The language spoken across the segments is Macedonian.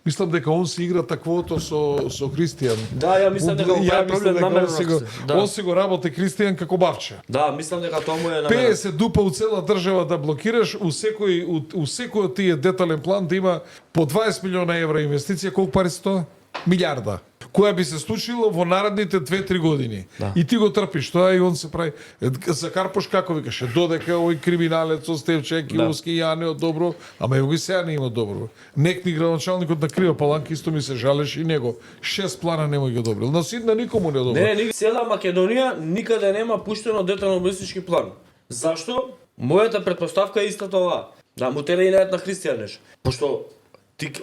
Мислам дека он си игра таквото со Кристијан. Да, ја мислам дека го прави проблем намерно. Он си го работи Кристијан како бавче. Да, мислам дека тоа му е намерно. 50 дупа у цела држава да блокираш, у секој од тие детален план да има по 20 милиона евра инвестиција, колку пари се тоа? Милиарда. Која би се случило во наредните 2-3 години. Да. И ти го трпиш тоа и он се прави. За Карпош како викаше, додека овој криминалец со Стевченки, Оски ја не од добро, ама ево ги сега не има добро. Некни градоначалникот на Крива Паланка исто ми се жалеше и него. 6 плана нема ги одобрил. На Сидна никому не одобрил. Не, цела Македонија никаде нема пуштено детално урбанистички план. Зашто? Мојата претпоставка е истата оваа. Да му теле и на Христијан нешто. Пошто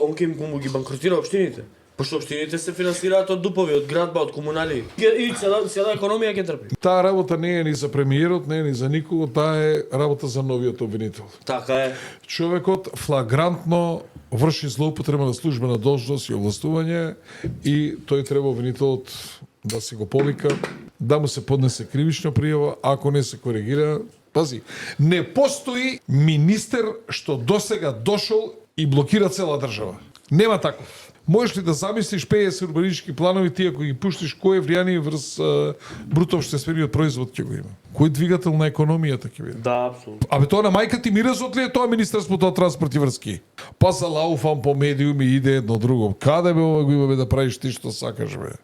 он ќе му ги банкротира општините. Пошто општините се финансираат од дупови, од градба, од комунали. И цела економија ќе трпи. Таа работа не е ни за премиерот, не е ни за никого, таа е работа за новиот обвинител. Така е. Човекот флагрантно врши злоупотреба на службена должност и овластување и тој треба обвинителот да се го повика, да му се поднесе кривична пријава, ако не се коригира. Пази, не постои министер што досега дошол и блокира цела држава. Нема таков. Можеш ли да замислиш 50 урбанистички планови, ти ако ги пуштиш, кој влијание врз бруто општествениот производ ќе го има? Кој двигател на економијата ќе биде? Да, апсолутно. Абе тоа на мајка ти мирезот ли е тоа Министерството од транспорт и врски? Па за лауфам по медиуми иде едно друго. Каде бе ова го имаме да правиш ти што сакаш бе?